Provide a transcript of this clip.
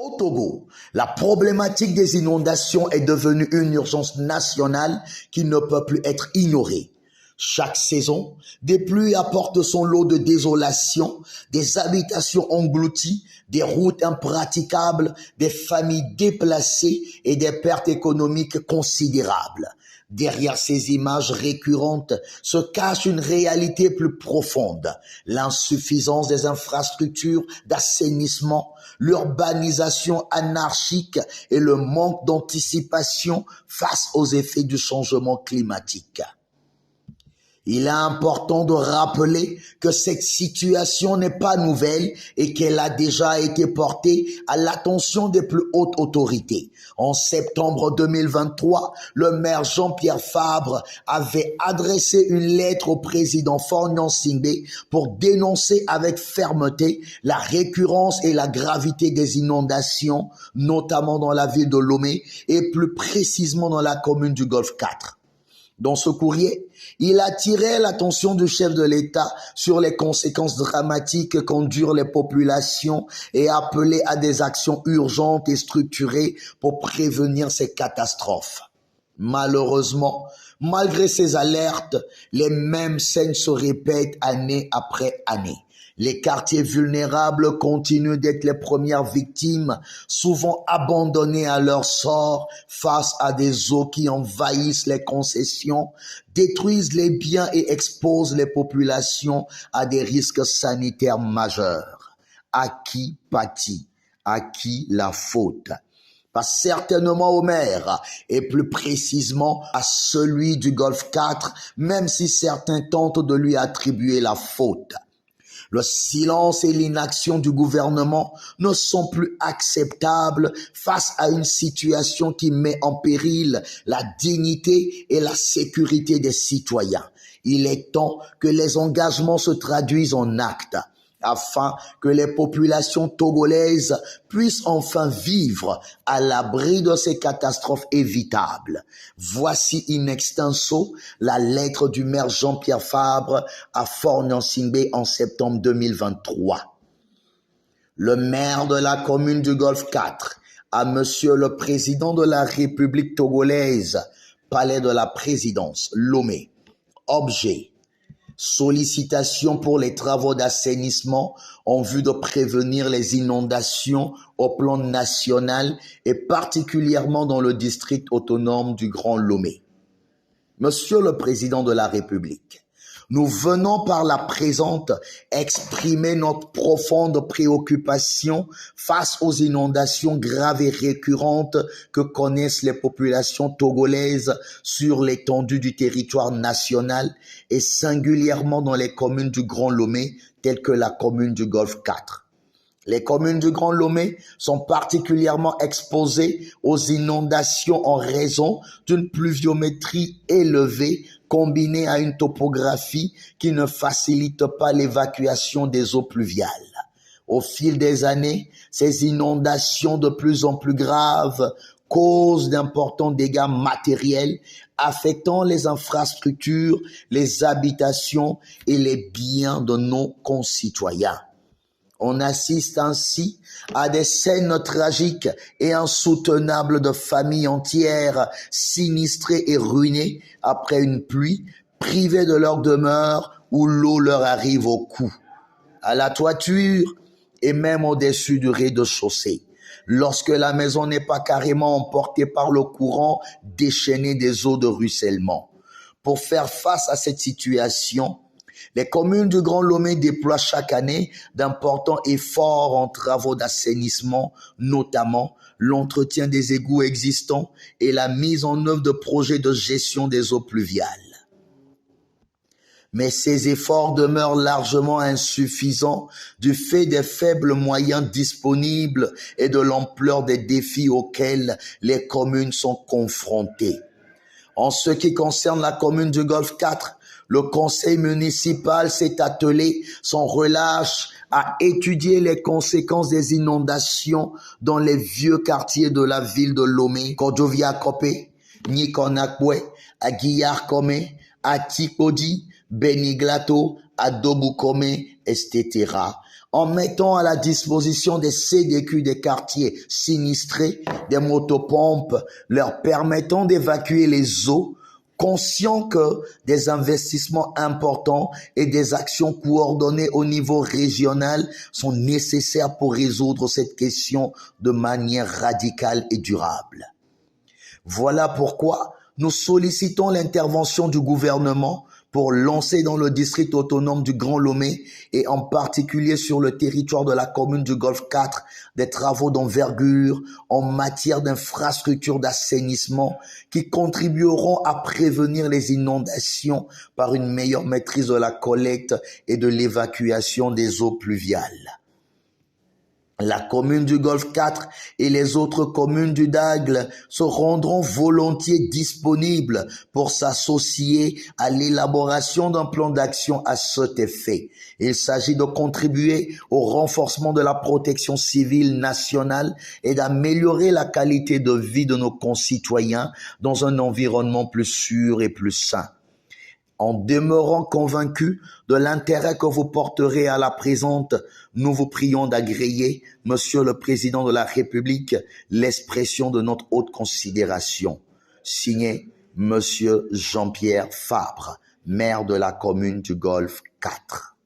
Au Togo, la problématique des inondations est devenue une urgence nationale qui ne peut plus être ignorée. Chaque saison, des pluies apportent son lot de désolation, des habitations englouties, des routes impraticables, des familles déplacées et des pertes économiques considérables. Derrière ces images récurrentes se cache une réalité plus profonde, l'insuffisance des infrastructures d'assainissement, l'urbanisation anarchique et le manque d'anticipation face aux effets du changement climatique. Il est important de rappeler que cette situation n'est pas nouvelle et qu'elle a déjà été portée à l'attention des plus hautes autorités. En septembre 2023, le maire Jean-Pierre Fabre avait adressé une lettre au président Faure Gnassingbé pour dénoncer avec fermeté la récurrence et la gravité des inondations, notamment dans la ville de Lomé et plus précisément dans la commune du Golfe 4. Dans ce courrier, il attirait l'attention du chef de l'État sur les conséquences dramatiques qu'endurent les populations et appelait à des actions urgentes et structurées pour prévenir ces catastrophes. Malheureusement, malgré ces alertes, les mêmes scènes se répètent année après année. Les quartiers vulnérables continuent d'être les premières victimes, souvent abandonnés à leur sort face à des eaux qui envahissent les concessions, détruisent les biens et exposent les populations à des risques sanitaires majeurs. À qui pâtit? À qui la faute? Pas certainement au maire, et plus précisément à celui du Golfe 4, même si certains tentent de lui attribuer la faute. Le silence et l'inaction du gouvernement ne sont plus acceptables face à une situation qui met en péril la dignité et la sécurité des citoyens. Il est temps que les engagements se traduisent en actes, afin que les populations togolaises puissent enfin vivre à l'abri de ces catastrophes évitables. Voici in extenso la lettre du maire Jean-Pierre Fabre à Faure Gnassingbé en septembre 2023. Le maire de la commune du Golfe 4 à Monsieur le Président de la République togolaise, Palais de la Présidence, Lomé. Objet: sollicitation pour les travaux d'assainissement en vue de prévenir les inondations au plan national et particulièrement dans le district autonome du Grand Lomé. Monsieur le Président de la République, nous venons par la présente exprimer notre profonde préoccupation face aux inondations graves et récurrentes que connaissent les populations togolaises sur l'étendue du territoire national et singulièrement dans les communes du Grand Lomé telles que la commune du Golfe 4. Les communes du Grand Lomé sont particulièrement exposées aux inondations en raison d'une pluviométrie élevée combinée à une topographie qui ne facilite pas l'évacuation des eaux pluviales. Au fil des années, ces inondations de plus en plus graves causent d'importants dégâts matériels affectant les infrastructures, les habitations et les biens de nos concitoyens. On assiste ainsi à des scènes tragiques et insoutenables de familles entières sinistrées et ruinées après une pluie, privées de leur demeure où l'eau leur arrive au cou, à la toiture et même au-dessus du rez-de-chaussée, lorsque la maison n'est pas carrément emportée par le courant déchaîné des eaux de ruissellement. Pour faire face à cette situation, les communes du Grand Lomé déploient chaque année d'importants efforts en travaux d'assainissement, notamment l'entretien des égouts existants et la mise en œuvre de projets de gestion des eaux pluviales. Mais ces efforts demeurent largement insuffisants du fait des faibles moyens disponibles et de l'ampleur des défis auxquels les communes sont confrontées. En ce qui concerne la commune du Golfe 4, le conseil municipal s'est attelé sans relâche à étudier les conséquences des inondations dans les vieux quartiers de la ville de Lomé, Kodjoviakopé, Nikonakwe, Aguiyarkome, Atikodi, Beniglato, Adobukome, etc., en mettant à la disposition des CDQ des quartiers sinistrés des motopompes leur permettant d'évacuer les eaux, conscient que des investissements importants et des actions coordonnées au niveau régional sont nécessaires pour résoudre cette question de manière radicale et durable. Voilà pourquoi nous sollicitons l'intervention du gouvernement pour lancer dans le district autonome du Grand Lomé et en particulier sur le territoire de la commune du Golfe 4 des travaux d'envergure en matière d'infrastructures d'assainissement qui contribueront à prévenir les inondations par une meilleure maîtrise de la collecte et de l'évacuation des eaux pluviales. La commune du Golfe 4 et les autres communes du Dagle se rendront volontiers disponibles pour s'associer à l'élaboration d'un plan d'action à cet effet. Il s'agit de contribuer au renforcement de la protection civile nationale et d'améliorer la qualité de vie de nos concitoyens dans un environnement plus sûr et plus sain. En demeurant convaincus de l'intérêt que vous porterez à la présente, nous vous prions d'agréer, Monsieur le Président de la République, l'expression de notre haute considération. Signé, Monsieur Jean-Pierre Fabre, maire de la commune du Golfe 4.